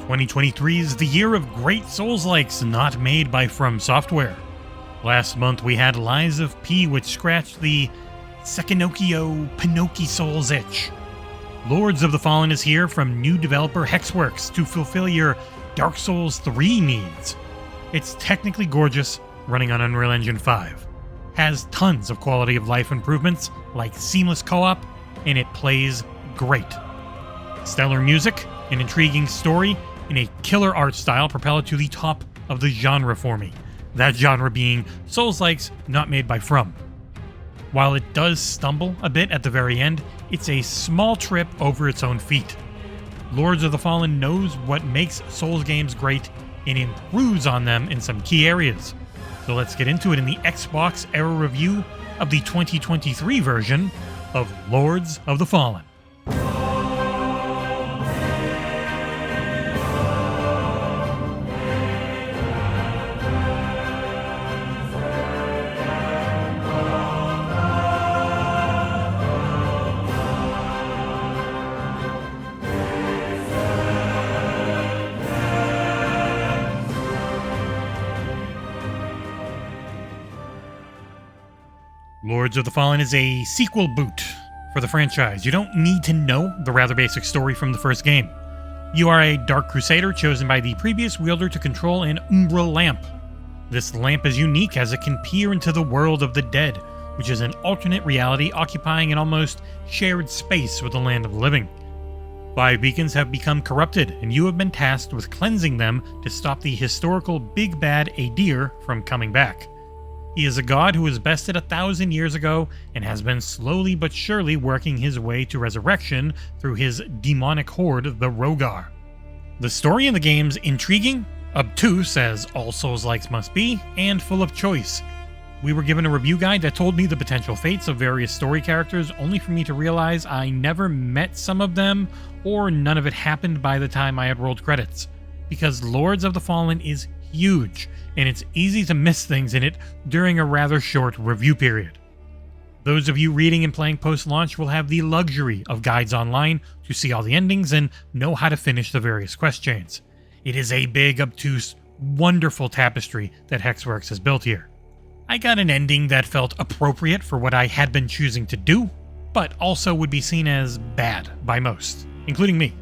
2023 is the year of great Souls-likes not made by From Software. Last month we had Lies of P, which scratched the Sekinokyo Pinocchio Souls itch. Lords of the Fallen is here from new developer Hexworks to fulfill your Dark Souls 3 needs. It's technically gorgeous, running on Unreal Engine 5. Has tons of quality of life improvements like seamless co-op, and it plays great. Stellar music, an intriguing story, and a killer art style propel it to the top of the genre for me. That genre being Souls-likes not made by From. While it does stumble a bit at the very end, it's a small trip over its own feet. Lords of the Fallen knows what makes Souls games great and improves on them in some key areas. So let's get into it in the XboxEra review of the 2023 version of Lords of the Fallen. Lords of the Fallen is a sequel boot for the franchise. You don't need to know the rather basic story from the first game. You are a Dark Crusader chosen by the previous wielder to control an Umbral lamp. This lamp is unique as it can peer into the world of the dead, which is an alternate reality occupying an almost shared space with the land of the living. 5 beacons have become corrupted, and you have been tasked with cleansing them to stop the historical Big Bad Adir from coming back. He is a god who was bested 1,000 years ago and has been slowly but surely working his way to resurrection through his demonic horde, the Rogar. The story in the game's intriguing, obtuse as all Souls-likes must be, and full of choice. We were given a review guide that told me the potential fates of various story characters, only for me to realize I never met some of them, or none of it happened by the time I had rolled credits. Because Lords of the Fallen is huge, and it's easy to miss things in it during a rather short review period. Those of you reading and playing post-launch will have the luxury of guides online to see all the endings and know how to finish the various quest chains. It is a big, obtuse, wonderful tapestry that Hexworks has built here. I got an ending that felt appropriate for what I had been choosing to do, but also would be seen as bad by most, including me.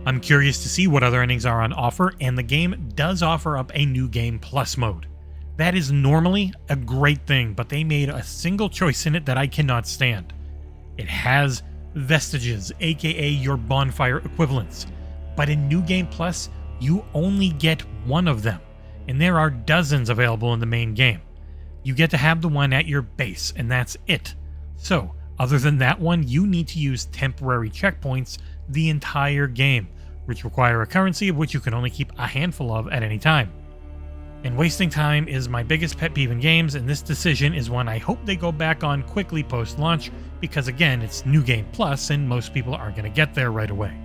I'm curious to see what other endings are on offer, and the game does offer up a New Game Plus mode. That is normally a great thing, but they made a single choice in it that I cannot stand. It has vestiges, aka your bonfire equivalents, but in New Game Plus, you only get one of them, and there are dozens available in the main game. You get to have the one at your base, and that's it. So, other than that one, you need to use temporary checkpoints the entire game, which require a currency of which you can only keep a handful of at any time. And wasting time is my biggest pet peeve in games, and this decision is one I hope they go back on quickly post-launch, because again, it's New Game Plus and most people aren't going to get there right away.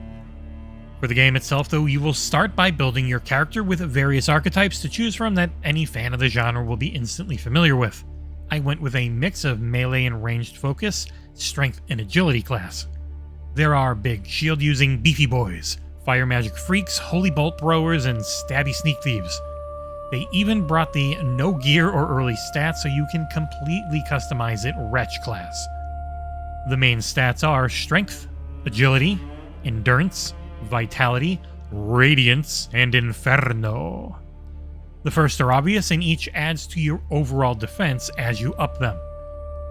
For the game itself though, you will start by building your character with various archetypes to choose from that any fan of the genre will be instantly familiar with. I went with a mix of melee and ranged focus, strength and agility class. There are big shield-using beefy boys, fire magic freaks, holy bolt throwers, and stabby sneak thieves. They even brought the no gear or early stats so you can completely customize it wretch class. The main stats are strength, agility, endurance, vitality, radiance, and inferno. The first are obvious and each adds to your overall defense as you up them.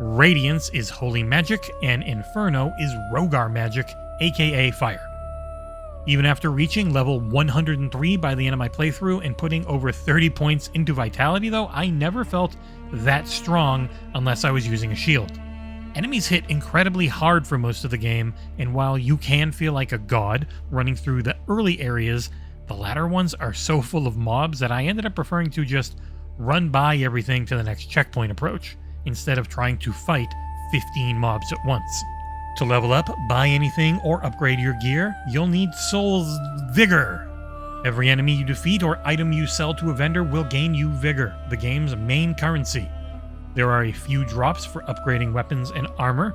Radiance is holy magic and inferno is Rogar magic, aka fire. Even after reaching level 103 by the end of my playthrough and putting over 30 points into vitality though, I never felt that strong unless I was using a shield. Enemies hit incredibly hard for most of the game, and while you can feel like a god running through the early areas, the latter ones are so full of mobs that I ended up preferring to just run by everything to the next checkpoint approach, instead of trying to fight 15 mobs at once. To level up, buy anything, or upgrade your gear, you'll need Soul's Vigor. Every enemy you defeat or item you sell to a vendor will gain you Vigor, the game's main currency. There are a few drops for upgrading weapons and armor,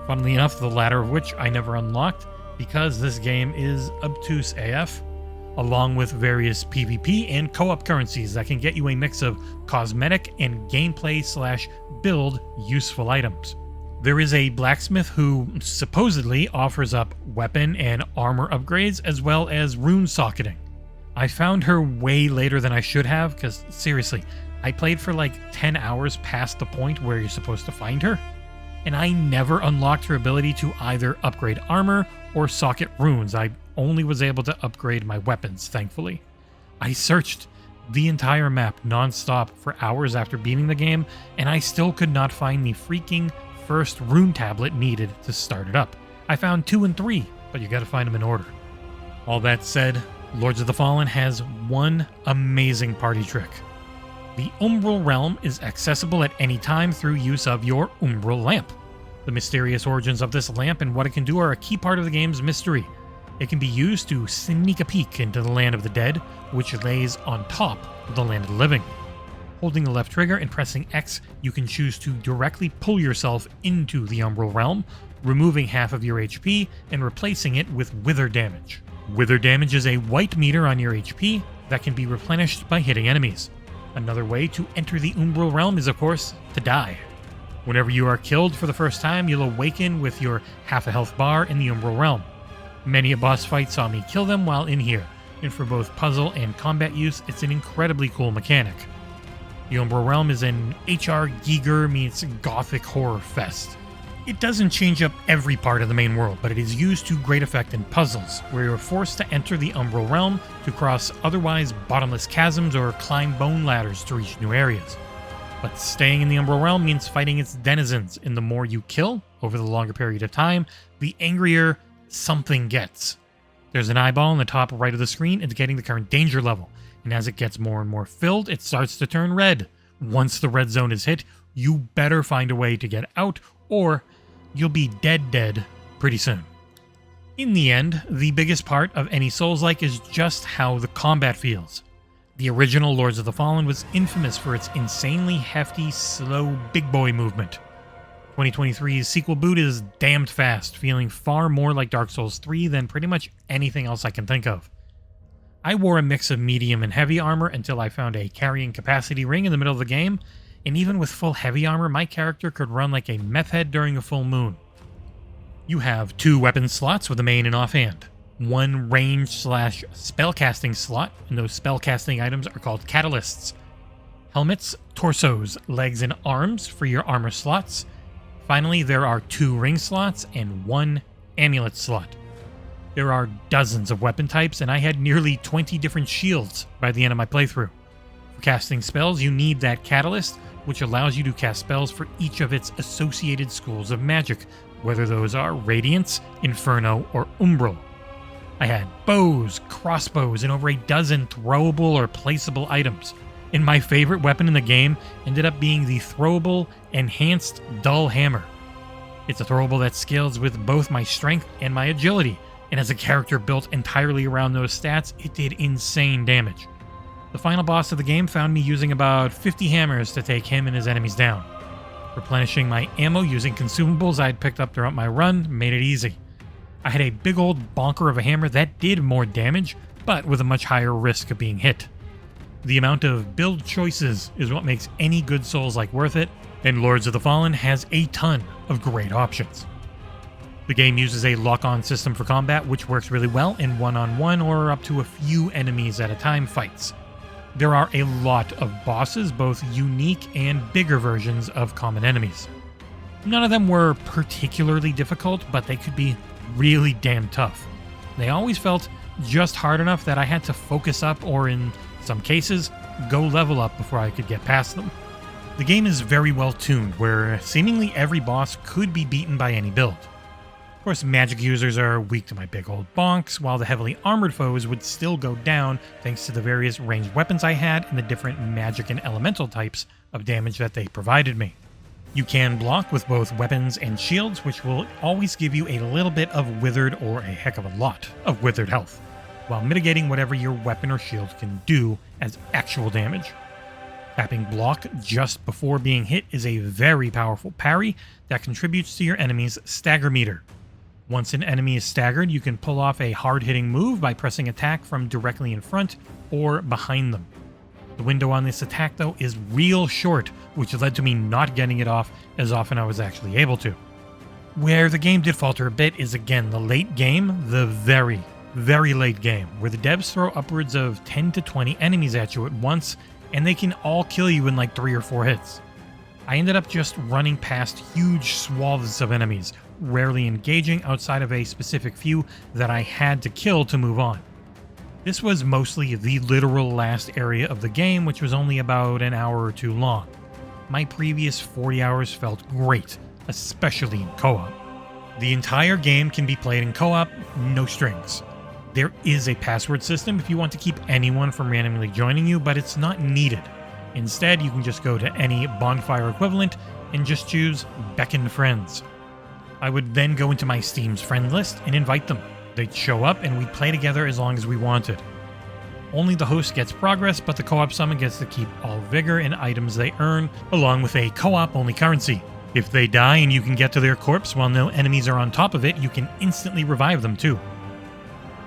funnily enough the latter of which I never unlocked because this game is obtuse AF. along with various PvP and co-op currencies that can get you a mix of cosmetic and gameplay/build useful items. There is a blacksmith who supposedly offers up weapon and armor upgrades as well as rune socketing. I found her way later than I should have because, seriously, I played for like 10 hours past the point where you're supposed to find her, and I never unlocked her ability to either upgrade armor or socket runes. I only was able to upgrade my weapons, thankfully. I searched the entire map non-stop for hours after beating the game, and I still could not find the freaking first rune tablet needed to start it up. I found 2 and 3, but you gotta find them in order. All that said, Lords of the Fallen has one amazing party trick. The Umbral Realm is accessible at any time through use of your Umbral Lamp. The mysterious origins of this lamp and what it can do are a key part of the game's mystery. It can be used to sneak a peek into the land of the dead, which lays on top of the land of the living. Holding the left trigger and pressing X, you can choose to directly pull yourself into the Umbral Realm, removing half of your HP and replacing it with wither damage. Wither damage is a white meter on your HP that can be replenished by hitting enemies. Another way to enter the Umbral Realm is, of course, to die. Whenever you are killed for the first time, you'll awaken with your half a health bar in the Umbral Realm. Many a boss fight saw me kill them while in here, and for both puzzle and combat use, it's an incredibly cool mechanic. The Umbral Realm is an H.R. Giger meets gothic horror fest. It doesn't change up every part of the main world, but it is used to great effect in puzzles, where you're forced to enter the Umbral Realm to cross otherwise bottomless chasms or climb bone ladders to reach new areas. But staying in the Umbral Realm means fighting its denizens, and the more you kill over the longer period of time, the angrier something gets. There's an eyeball in the top right of the screen indicating the current danger level, and as it gets more and more filled, it starts to turn red. Once the red zone is hit, you better find a way to get out, or you'll be dead pretty soon. In the end, the biggest part of any Souls-like is just how the combat feels. The original Lords of the Fallen was infamous for its insanely hefty, slow, big boy movement. 2023's sequel boot is damned fast, feeling far more like Dark Souls 3 than pretty much anything else I can think of. I wore a mix of medium and heavy armor until I found a carrying capacity ring in the middle of the game, and even with full heavy armor, my character could run like a meth head during a full moon. You have 2 weapon slots with a main and offhand, 1 range/spellcasting slot, and those spellcasting items are called catalysts. Helmets, torsos, legs, and arms for your armor slots. Finally, there are 2 ring slots and 1 amulet slot. There are dozens of weapon types, and I had nearly 20 different shields by the end of my playthrough. For casting spells, you need that catalyst, which allows you to cast spells for each of its associated schools of magic, whether those are Radiance, Inferno, or Umbral. I had bows, crossbows, and over a dozen throwable or placeable items. And my favorite weapon in the game ended up being the throwable Enhanced Dull Hammer. It's a throwable that scales with both my strength and my agility, and as a character built entirely around those stats, it did insane damage. The final boss of the game found me using about 50 hammers to take him and his enemies down. Replenishing my ammo using consumables I'd picked up throughout my run made it easy. I had a big old bonker of a hammer that did more damage, but with a much higher risk of being hit. The amount of build choices is what makes any good Souls-like worth it, and Lords of the Fallen has a ton of great options. The game uses a lock-on system for combat, which works really well in one-on-one or up to a few enemies at a time fights. There are a lot of bosses, both unique and bigger versions of common enemies. None of them were particularly difficult, but they could be really damn tough. They always felt just hard enough that I had to focus up or, in some cases, go level up before I could get past them. The game is very well tuned, where seemingly every boss could be beaten by any build. Of course, magic users are weak to my big old bonks, while the heavily armored foes would still go down thanks to the various ranged weapons I had and the different magic and elemental types of damage that they provided me. You can block with both weapons and shields, which will always give you a little bit of withered or a heck of a lot of withered health, while mitigating whatever your weapon or shield can do as actual damage. Tapping block just before being hit is a very powerful parry that contributes to your enemy's stagger meter. Once an enemy is staggered, you can pull off a hard-hitting move by pressing attack from directly in front or behind them. The window on this attack, though, is real short, which led to me not getting it off as often I was actually able to. Where the game did falter a bit is, again, the late game, the very, very late game, where the devs throw upwards of 10 to 20 enemies at you at once, and they can all kill you in like 3 or 4 hits. I ended up just running past huge swaths of enemies, rarely engaging outside of a specific few that I had to kill to move on. This was mostly the literal last area of the game, which was only about an hour or 2 long. My previous 40 hours felt great, especially in co-op. The entire game can be played in co-op, no strings. There is a password system if you want to keep anyone from randomly joining you, but it's not needed. Instead, you can just go to any bonfire equivalent and just choose Beckon Friends. I would then go into my Steam's friend list and invite them. They'd show up and we'd play together as long as we wanted. Only the host gets progress, but the co-op summon gets to keep all vigor and items they earn, along with a co-op only currency. If they die and you can get to their corpse while no enemies are on top of it, you can instantly revive them too.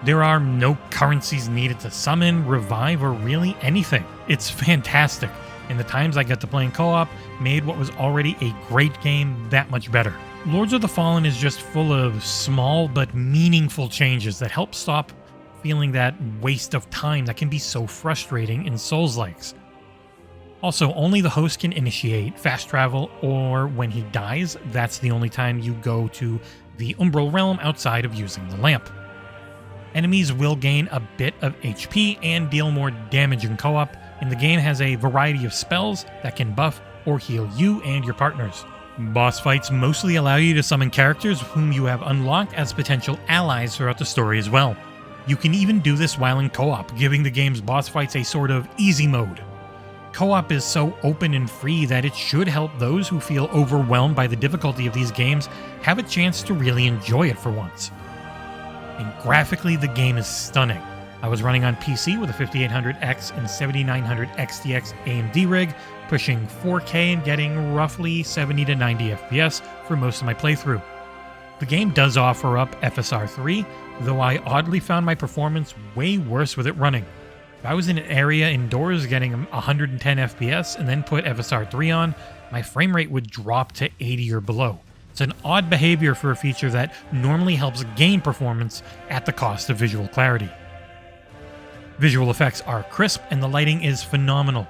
There are no currencies needed to summon, revive, or really anything. It's fantastic, and the times I got to play in co-op made what was already a great game that much better. Lords of the Fallen is just full of small but meaningful changes that help stop feeling that waste of time that can be so frustrating in Souls-likes. Also, only the host can initiate fast travel, or when he dies, that's the only time you go to the Umbral Realm outside of using the lamp. Enemies will gain a bit of HP and deal more damage in co-op, and the game has a variety of spells that can buff or heal you and your partners. Boss fights mostly allow you to summon characters whom you have unlocked as potential allies throughout the story as well. You can even do this while in co-op, giving the game's boss fights a sort of easy mode. Co-op is so open and free that it should help those who feel overwhelmed by the difficulty of these games have a chance to really enjoy it for once. And graphically, the game is stunning. I was running on PC with a 5800X and 7900 XTX AMD rig, pushing 4K and getting roughly 70 to 90 FPS for most of my playthrough. The game does offer up FSR 3, though I oddly found my performance way worse with it running. If I was in an area indoors getting 110 FPS and then put FSR 3 on, my frame rate would drop to 80 or below. It's an odd behavior for a feature that normally helps gain performance at the cost of visual clarity. Visual effects are crisp and the lighting is phenomenal.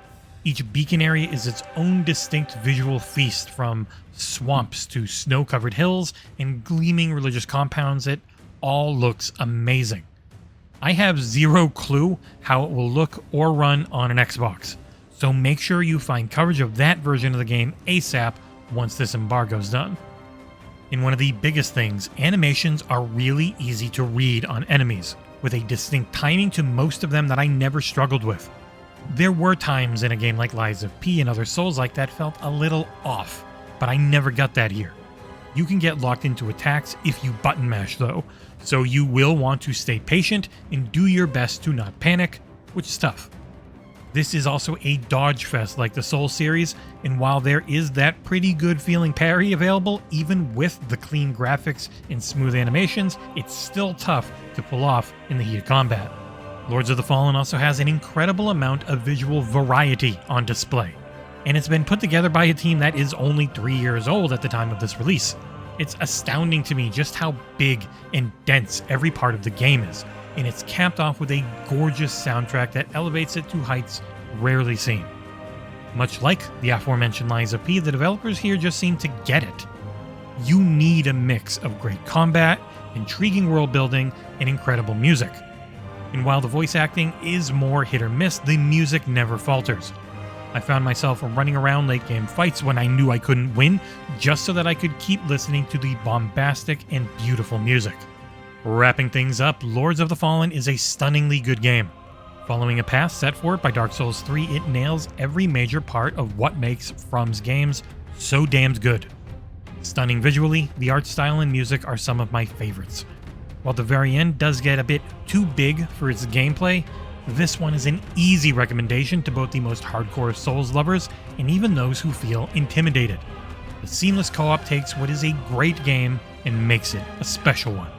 Each beacon area is its own distinct visual feast, from swamps to snow-covered hills and gleaming religious compounds. It all looks amazing. I have zero clue how it will look or run on an Xbox, so make sure you find coverage of that version of the game ASAP once this embargo's done. And one of the biggest things, animations are really easy to read on enemies, with a distinct timing to most of them that I never struggled with. There were times in a game like Lies of P and other Souls-like that felt a little off, but I never got that here. You can get locked into attacks if you button mash though, so you will want to stay patient and do your best to not panic, which is tough. This is also a dodge fest like the Souls series, and while there is that pretty good feeling parry available, even with the clean graphics and smooth animations, it's still tough to pull off in the heat of combat. Lords of the Fallen also has an incredible amount of visual variety on display, and it's been put together by a team that is only 3 years old at the time of this release. It's astounding to me just how big and dense every part of the game is, and it's capped off with a gorgeous soundtrack that elevates it to heights rarely seen. Much like the aforementioned Lies of P, the developers here just seem to get it. You need a mix of great combat, intriguing world building, and incredible music. And while the voice acting is more hit or miss, the music never falters. I found myself running around late game fights when I knew I couldn't win, just so that I could keep listening to the bombastic and beautiful music. Wrapping things up, Lords of the Fallen is a stunningly good game. Following a path set for it by Dark Souls 3, it nails every major part of what makes From's games so damned good. Stunning visually, the art style and music are some of my favorites. While the very end does get a bit too big for its gameplay, this one is an easy recommendation to both the most hardcore Souls lovers and even those who feel intimidated. The seamless co-op takes what is a great game and makes it a special one.